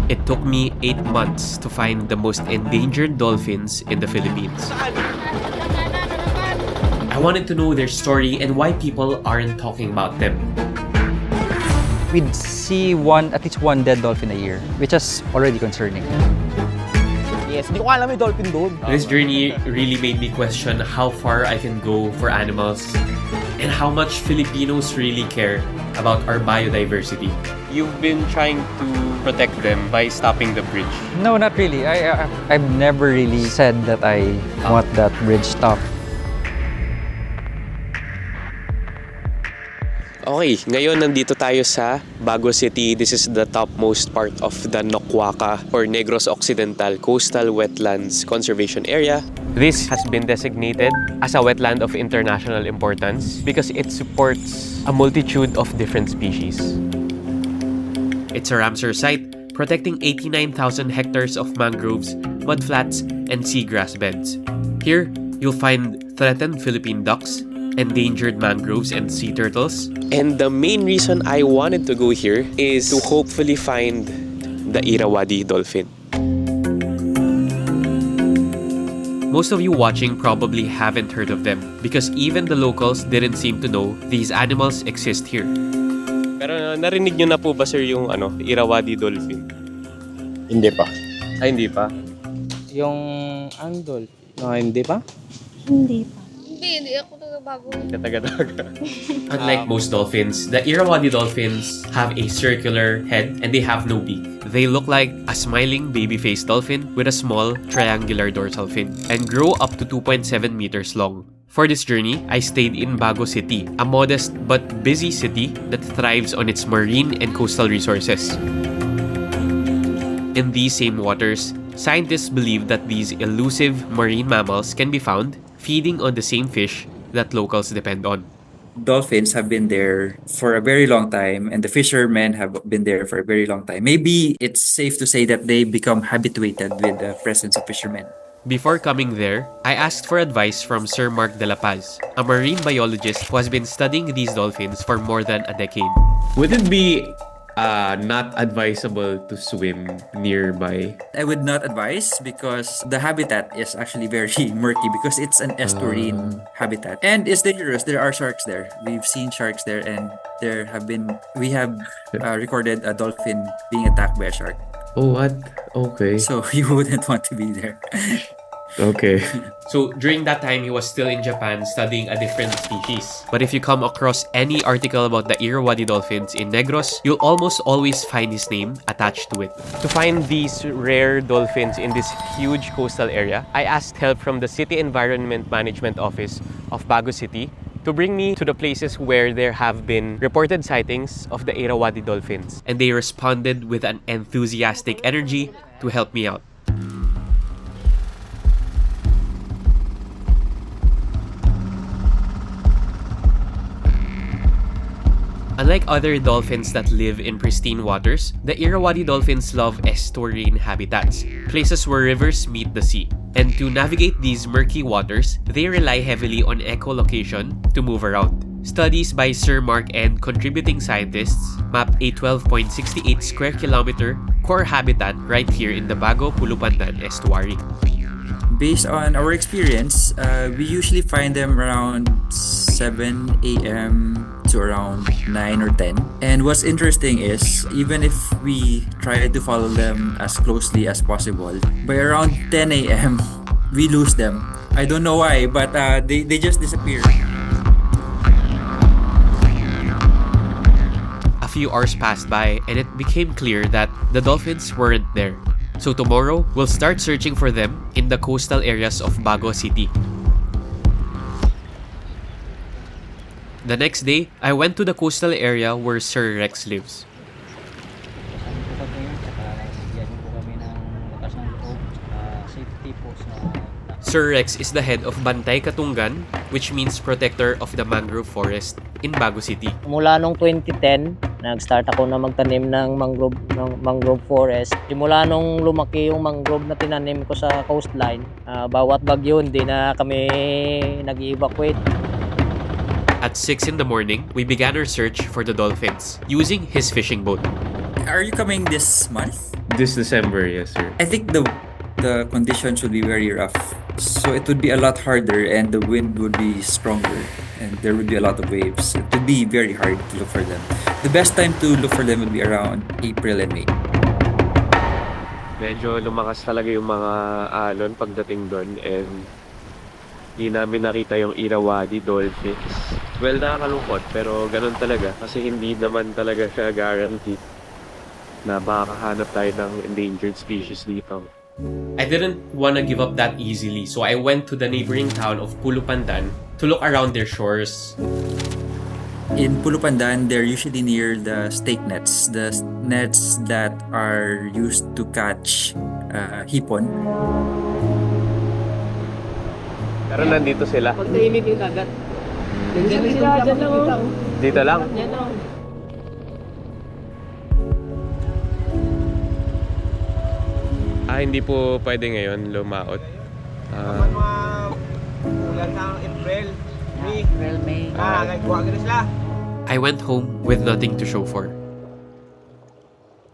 It took me 8 months to find the most endangered dolphins in the Philippines. I wanted to know their story and why people aren't talking about them. We'd see at least one dead dolphin a year, which is already concerning. Yes, hindi ko alam may dolphin doon. This journey really made me question how far I can go for animals and how much Filipinos really care about our biodiversity. You've been trying to protect them by stopping the bridge. No, not really. I've never really said that I want that bridge stopped. Okay, ngayon nandito tayo sa Bago City. This is the topmost part of the Nokwaka or Negros Occidental Coastal Wetlands Conservation Area. This has been designated as a wetland of international importance because it supports a multitude of different species. It's a Ramsar site protecting 89,000 hectares of mangroves, mudflats, and seagrass beds. Here, you'll find threatened Philippine ducks, endangered mangroves and sea turtles. And the main reason I wanted to go here is to hopefully find the Irrawaddy Dolphin. Most of you watching probably haven't heard of them because even the locals didn't seem to know these animals exist here. Pero narinig nyo na po ba sir yung Irrawaddy Dolphin? Hindi pa. Ay, hindi pa? Yung dolphin. Hindi pa? Hindi pa. Hindi ako taga-Bago. Unlike most dolphins, the Irrawaddy dolphins have a circular head and they have no beak. They look like a smiling baby-faced dolphin with a small triangular dorsal fin and grow up to 2.7 meters long. For this journey, I stayed in Bago City, a modest but busy city that thrives on its marine and coastal resources. In these same waters, scientists believe that these elusive marine mammals can be found feeding on the same fish that locals depend on. Dolphins have been there for a very long time and the fishermen have been there for a very long time. Maybe it's safe to say that they become habituated with the presence of fishermen. Before coming there, I asked for advice from Sir Mark de la Paz, a marine biologist who has been studying these dolphins for more than a decade. Would it be not advisable to swim nearby? I would not advise because the habitat is actually very murky because it's an estuarine habitat and it's dangerous. There are sharks there. We've seen sharks there and we have recorded a dolphin being attacked by a shark. Oh, what? Okay. So you wouldn't want to be there. Okay. So during that time, he was still in Japan studying a different species. But if you come across any article about the Irrawaddy dolphins in Negros, you'll almost always find his name attached to it. To find these rare dolphins in this huge coastal area, I asked help from the City Environment Management Office of Bago City to bring me to the places where there have been reported sightings of the Irrawaddy dolphins. And they responded with an enthusiastic energy to help me out. Unlike other dolphins that live in pristine waters, the Irrawaddy dolphins love estuarine habitats, places where rivers meet the sea. And to navigate these murky waters, they rely heavily on echolocation to move around. Studies by Sir Mark and contributing scientists map a 12.68 square kilometer core habitat right here in the Bago Pulupandan estuary. Based on our experience, we usually find them around 7 a.m. to around 9 or 10. And what's interesting is, even if we try to follow them as closely as possible, by around 10 a.m., we lose them. I don't know why, but they just disappear. A few hours passed by and it became clear that the dolphins weren't there. So tomorrow, we'll start searching for them in the coastal areas of Bago City. The next day, I went to the coastal area where Sir Rex lives. Sir Rex is the head of Bantay Katungan, which means protector of the mangrove forest in Bago City. Mula nung 2010, nag-start ako na magtanim ng mangrove forest. Simula nung lumaki yung mangrove na tinanim ko sa coastline, bawat bagyo hindi na kami nag-evacuate. At 6 in the morning, we began our search for the dolphins using his fishing boat. Are you coming this month? This December, yes, sir. I think the conditions would be very rough. So it would be a lot harder and the wind would be stronger and there would be a lot of waves. It would be very hard to look for them. The best time to look for them would be around April and May. Medyo lumakas talaga yung mga alon pagdating doon and hindi namin nakita yung Irrawaddy Dolphins. Well, nakakalungkot pero ganun talaga kasi hindi naman talaga siya guaranteed na makakahanap tayo ng endangered species dito. I didn't want to give up that easily, so I went to the neighboring town of Pulupandan to look around their shores. In Pulupandan, they're usually near the stake nets, the nets that are used to catch hipon. Pero nandito sila. Pag tahimik yung dagat. Diyan sila, dyan lang oh. Dito lang. Yan oh. Hindi po pwede ngayon lumaot. Bulan ng April, May. April, May. Nagkuha ka na sila. I went home with nothing to show for.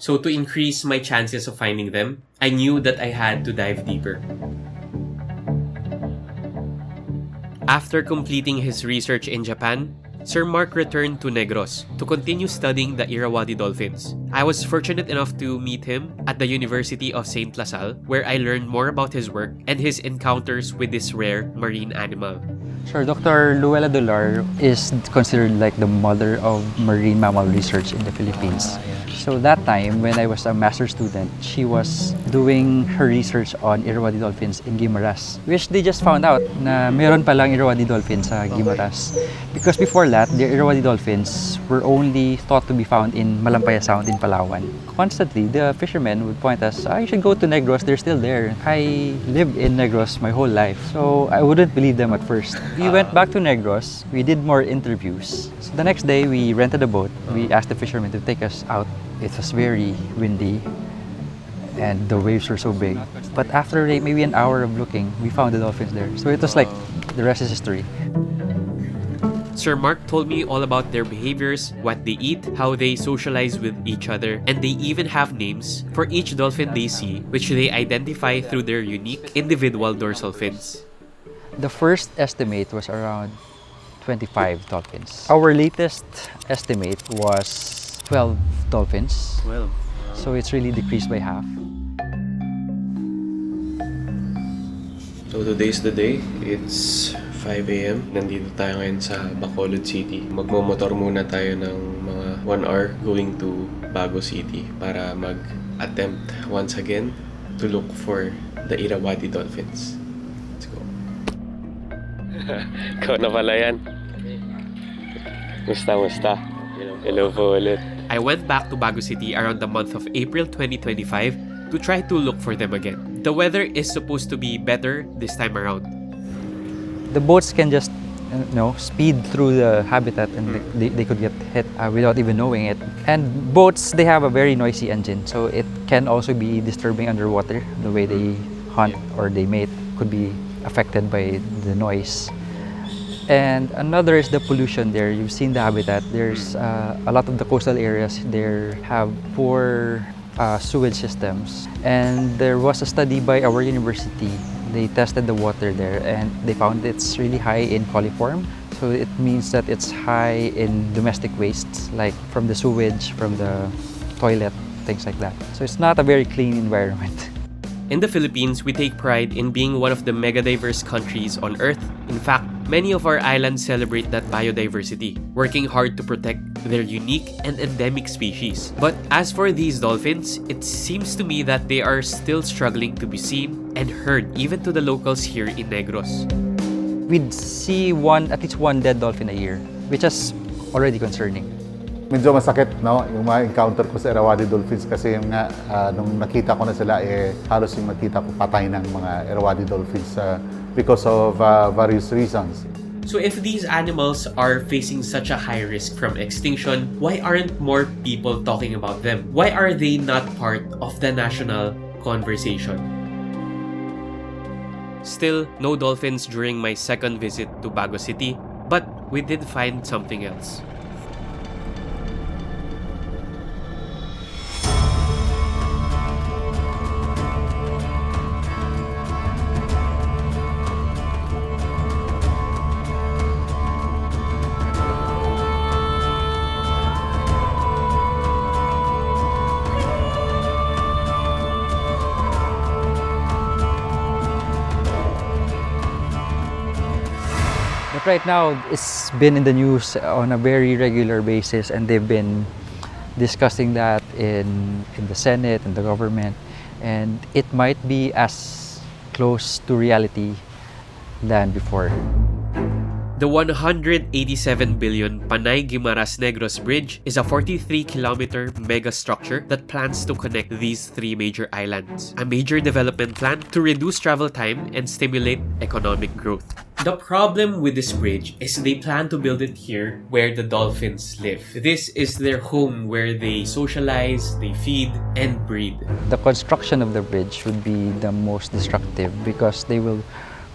So to increase my chances of finding them, I knew that I had to dive deeper. After completing his research in Japan, Sir Mark returned to Negros to continue studying the Irrawaddy dolphins. I was fortunate enough to meet him at the University of St. Lasal, where I learned more about his work and his encounters with this rare marine animal. Sure, Dr. Luella Dolar is considered like the mother of marine mammal research in the Philippines. So that time, when I was a master's student, she was doing her research on Irrawaddy dolphins in Guimaras, which they just found out na meron palang Irrawaddy dolphins sa Guimaras. Because before that, the Irrawaddy dolphins were only thought to be found in Malampaya Sound in Palawan. Constantly, the fishermen would point us, you should go to Negros, they're still there. I lived in Negros my whole life, so I wouldn't believe them at first. We went back to Negros, we did more interviews. So the next day, we rented a boat. We asked the fishermen to take us out. It was very windy and the waves were so big. But after maybe an hour of looking, we found the dolphins there. So it was like, the rest is history. Sir Mark told me all about their behaviors, what they eat, how they socialize with each other, and they even have names for each dolphin they see, which they identify through their unique individual dorsal fins. The first estimate was around 25 dolphins. Our latest estimate was 12 dolphins. Well, So it's really decreased by half. so today's the day. It's 5 a.m. Nandito tayo ngayon sa Bacolod City. Magmomotor muna tayo ng mga 1 hour going to Bago City para mag-attempt once again to look for the Irrawaddy Dolphins. Let's go. Ikaw na pala yan. Musta? Hello po ulit. I went back to Bago City around the month of April 2025 to try to look for them again. The weather is supposed to be better this time around. The boats can just speed through the habitat and they could get hit without even knowing it. And boats, they have a very noisy engine, so it can also be disturbing underwater. The way they hunt or they mate could be affected by the noise. And another is the pollution there. You've seen the habitat. There's a lot of the coastal areas there have poor sewage systems. And there was a study by our university. They tested the water there and they found it's really high in coliform. So it means that it's high in domestic wastes, like from the sewage, from the toilet, things like that. So it's not a very clean environment. In the Philippines, we take pride in being one of the mega-diverse countries on Earth. In fact, many of our islands celebrate that biodiversity, working hard to protect their unique and endemic species. But as for these dolphins, it seems to me that they are still struggling to be seen and heard even to the locals here in Negros. We'd see at least one dead dolphin a year, which is already concerning. Medyo masakit, no? Yung mga encounter ko sa Irrawaddy Dolphins kasi yung nga, nung nakita ko na sila, halos yung makita ko patay ng mga Irrawaddy Dolphins because of various reasons. So if these animals are facing such a high risk from extinction, why aren't more people talking about them? Why are they not part of the national conversation? Still, no dolphins during my second visit to Bago City, but we did find something else. But right now, it's been in the news on a very regular basis, and they've been discussing that in the Senate and the government, and it might be as close to reality than before. The 187 billion Panay-Guimaras Negros Bridge is a 43-kilometer mega structure that plans to connect these three major islands. A major development plan to reduce travel time and stimulate economic growth. The problem with this bridge is they plan to build it here where the dolphins live. This is their home where they socialize, they feed, and breed. The construction of the bridge would be the most destructive because they will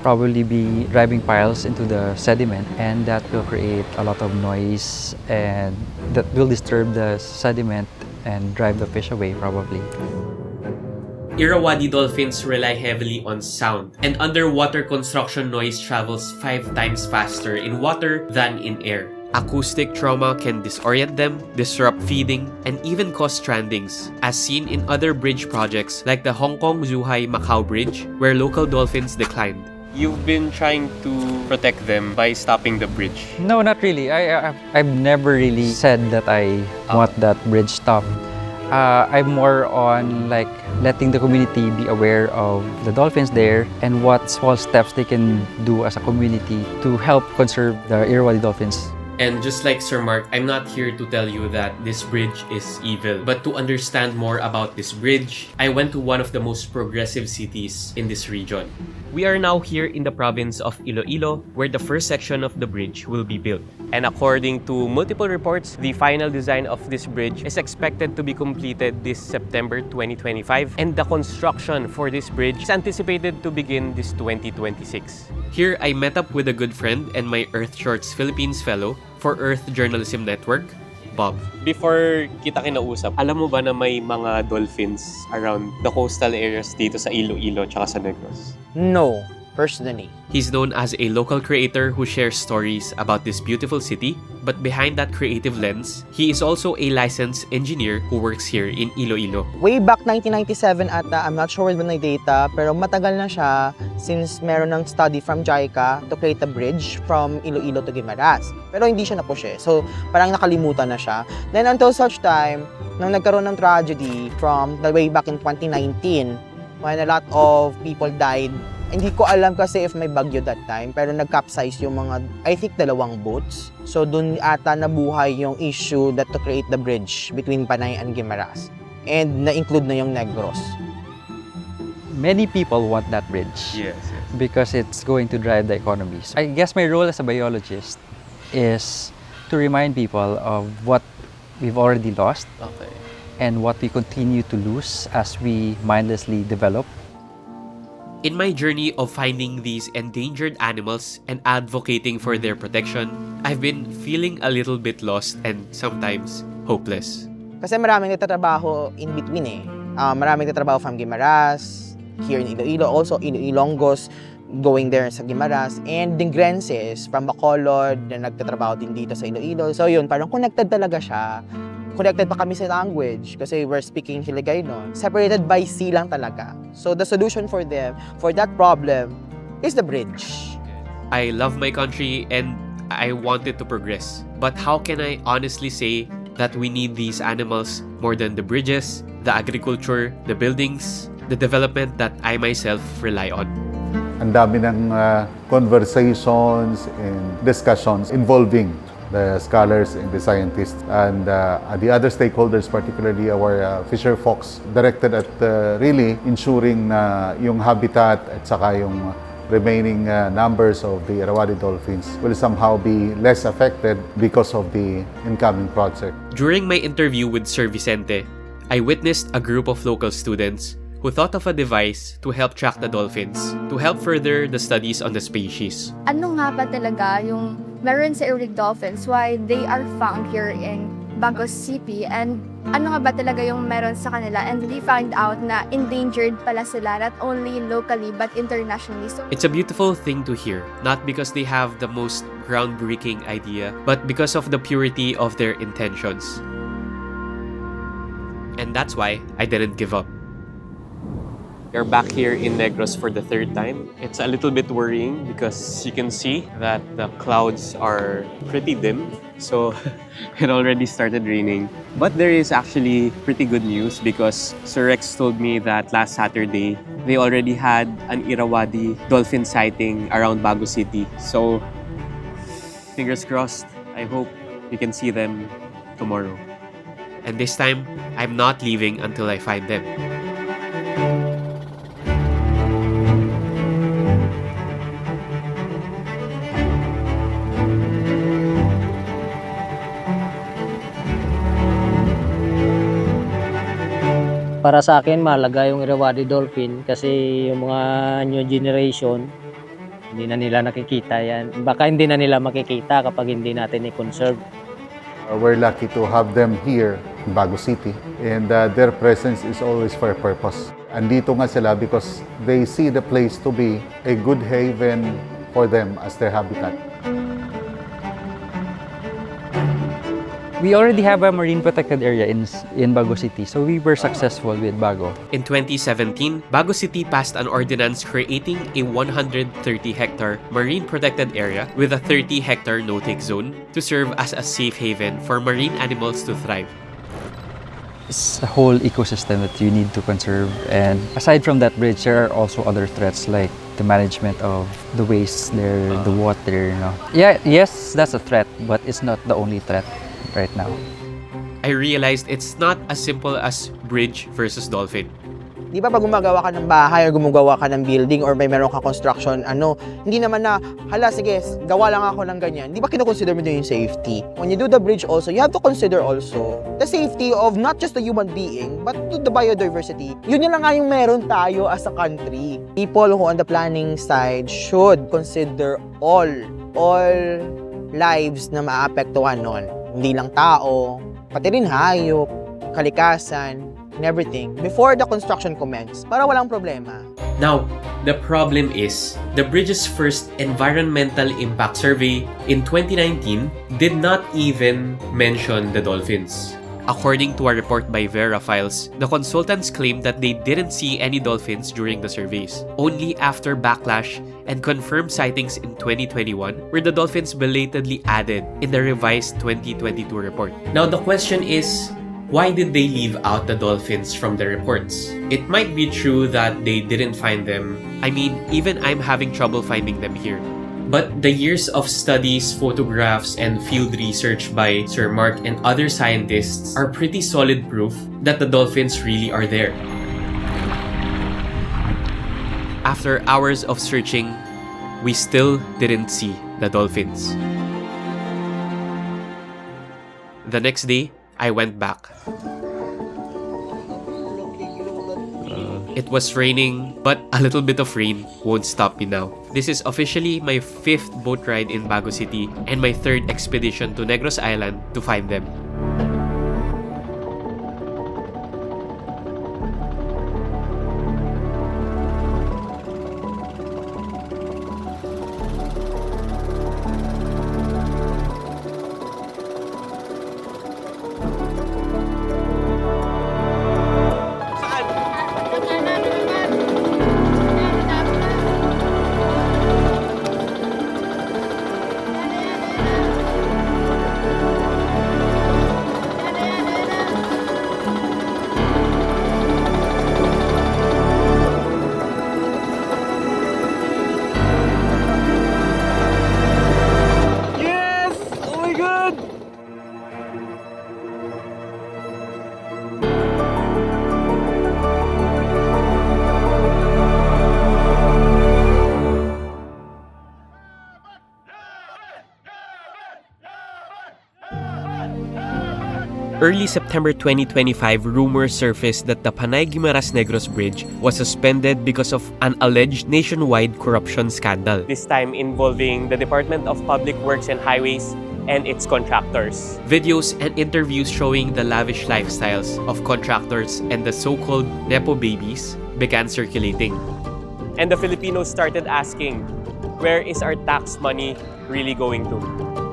probably be driving piles into the sediment, and that will create a lot of noise and that will disturb the sediment and drive the fish away probably. Irrawaddy dolphins rely heavily on sound, and underwater construction noise travels 5 times faster in water than in air. Acoustic trauma can disorient them, disrupt feeding, and even cause strandings, as seen in other bridge projects like the Hong Kong-Zhuhai-Macau Bridge, where local dolphins declined. You've been trying to protect them by stopping the bridge. No, not really. I've never really said that I want that bridge stopped. I'm more on like letting the community be aware of the dolphins there and what small steps they can do as a community to help conserve the Irrawaddy dolphins. And just like Sir Mark, I'm not here to tell you that this bridge is evil. But to understand more about this bridge, I went to one of the most progressive cities in this region. We are now here in the province of Iloilo, where the first section of the bridge will be built. And according to multiple reports, the final design of this bridge is expected to be completed this September 2025. And the construction for this bridge is anticipated to begin this 2026. Here, I met up with a good friend and my Earth Shorts Philippines fellow for Earth Journalism Network, Bob. Before kita kinausap, alam mo ba na may mga dolphins around the coastal areas dito sa Iloilo at sa Negros? No, personally. He's known as a local creator who shares stories about this beautiful city, but behind that creative lens, he is also a licensed engineer who works here in Iloilo. Way back 1997 ata, I'm not sure when may data, pero matagal na siya since meron ng study from JICA to create a bridge from Iloilo to Guimaras. Pero hindi siya na-push eh. So parang nakalimutan na siya. Then until such time, nang nagkaroon ng tragedy from the way back in 2019, when a lot of people died. Hindi ko alam kasi if may bagyo that time, pero nag-capsize yung mga, I think, 2 boats. So dun ata nabuhay yung issue that to create the bridge between Panay and Guimaras. And na-include na yung Negros. Many people want that bridge because it's going to drive the economy. So I guess my role as a biologist is to remind people of what we've already lost and what we continue to lose as we mindlessly develop. In my journey of finding these endangered animals and advocating for their protection, I've been feeling a little bit lost and sometimes hopeless. Kasi maraming nagtatrabaho in between eh. Maraming nagtatrabaho from Guimaras, here in Iloilo, also in Ilonggos, going there sa Guimaras, and Dingrenses from Bacolod na nagtatrabaho din dito sa Iloilo. So yun, parang connected talaga siya. Connected pa kami sa language kasi we're speaking Hiligaynon. Separated by sea lang talaga. So the solution for them, for that problem, is the bridge. I love my country and I want it to progress. But how can I honestly say that we need these animals more than the bridges, the agriculture, the buildings, the development that I myself rely on? Ang dami ng conversations and discussions involving the scholars and the scientists and the other stakeholders, particularly our fisher folks, directed at really ensuring na yung habitat at saka yung remaining numbers of the Irrawaddy dolphins will somehow be less affected because of the incoming project. During my interview with Sir Vicente, I witnessed a group of local students who thought of a device to help track the dolphins, to help further the studies on the species. Ano nga ba talaga yung meron sa Irrawaddy dolphins, why they are found here in Bago City, and ano nga ba talaga yung meron sa kanila, and we find out na endangered pala sila, not only locally but internationally. So It's a beautiful thing to hear, not because they have the most groundbreaking idea, but because of the purity of their intentions. And that's why I didn't give up. We're back here in Negros for the third time. It's a little bit worrying because you can see that the clouds are pretty dim. So it already started raining. But there is actually pretty good news because Sir Rex told me that last Saturday, they already had an Irrawaddy Dolphin sighting around Bago City. So fingers crossed, I hope we can see them tomorrow. And this time, I'm not leaving until I find them. Para sa akin, mahalaga yung Irrawaddy Dolphin kasi yung mga new generation, hindi na nila nakikita yan. Baka hindi na nila makikita kapag hindi natin i-conserve. We're lucky to have them here in Bago City, and their presence is always for a purpose. Andito nga sila because they see the place to be a good haven for them as their habitat. We already have a marine protected area in Bago City, so we were successful with Bago. In 2017, Bago City passed an ordinance creating a 130-hectare marine protected area with a 30-hectare no-take zone to serve as a safe haven for marine animals to thrive. It's a whole ecosystem that you need to conserve, and aside from that bridge, there are also other threats like the management of the waste there, the water, you know. Yeah, yes, that's a threat, but it's not the only threat right now. I realized it's not as simple as bridge versus dolphin. Di ba pag gumagawa ka ng bahay or gumagawa ka ng building or may meron ka construction, hindi naman na, hala, sige, gawa lang ako ng ganyan. Di ba kinoconsider mo din yung safety? When you do the bridge also, you have to consider also the safety of not just the human being, but to the biodiversity. Yun lang nga yung meron tayo as a country. People who on the planning side should consider all lives na maapektuhan nun. Hindi lang tao, pati rin hayop, kalikasan, and everything before the construction commence para walang problema. Now, the problem is, the bridge's first environmental impact survey in 2019 did not even mention the dolphins. According to a report by Vera Files, the consultants claimed that they didn't see any dolphins during the surveys. Only after backlash and confirmed sightings in 2021 were the dolphins belatedly added in the revised 2022 report. Now the question is, why did they leave out the dolphins from the reports? It might be true that they didn't find them. I mean, even I'm having trouble finding them here. But the years of studies, photographs, and field research by Sir Mark and other scientists are pretty solid proof that the dolphins really are there. After hours of searching, we still didn't see the dolphins. The next day, I went back. It was raining, but a little bit of rain won't stop me now. This is officially my 5th boat ride in Bago City and my 3rd expedition to Negros Island to find them. Early September 2025, rumors surfaced that the Panay-Guimaras Negros Bridge was suspended because of an alleged nationwide corruption scandal. This time involving the Department of Public Works and Highways and its contractors. Videos and interviews showing the lavish lifestyles of contractors and the so-called Nepo babies began circulating. And the Filipinos started asking, where is our tax money really going to?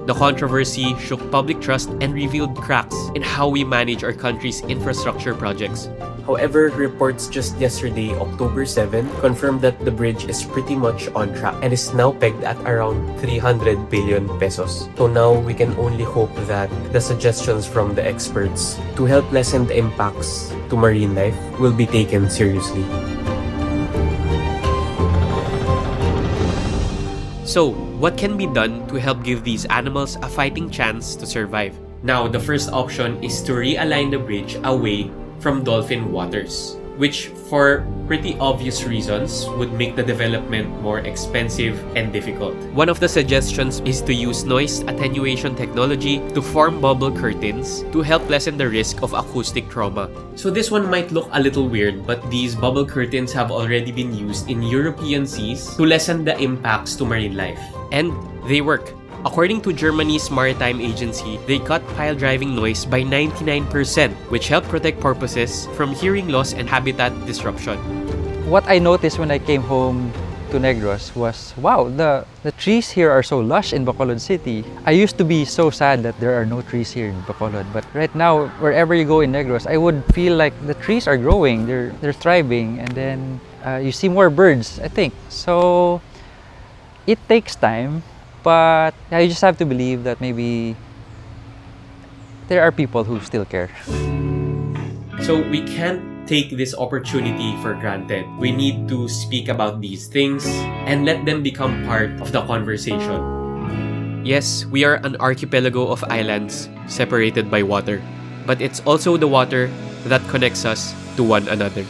The controversy shook public trust and revealed cracks in how we manage our country's infrastructure projects. However, reports just yesterday, October 7, confirmed that the bridge is pretty much on track and is now pegged at around 300 billion pesos. So now we can only hope that the suggestions from the experts to help lessen the impacts to marine life will be taken seriously. So, what can be done to help give these animals a fighting chance to survive? Now, the first option is to realign the bridge away from dolphin waters, which for pretty obvious reasons would make the development more expensive and difficult. One of the suggestions is to use noise attenuation technology to form bubble curtains to help lessen the risk of acoustic trauma. So this one might look a little weird, but these bubble curtains have already been used in European seas to lessen the impacts to marine life. And they work. According to Germany's maritime agency, they cut pile driving noise by 99%, which helped protect porpoises from hearing loss and habitat disruption. What I noticed when I came home to Negros was, wow, the trees here are so lush in Bacolod City. I used to be so sad that there are no trees here in Bacolod, but right now, wherever you go in Negros, I would feel like the trees are growing, they're thriving, and then you see more birds, I think. So it takes time. But yeah, you just have to believe that maybe there are people who still care. So we can't take this opportunity for granted. We need to speak about these things and let them become part of the conversation. Yes, we are an archipelago of islands separated by water, but it's also the water that connects us to one another.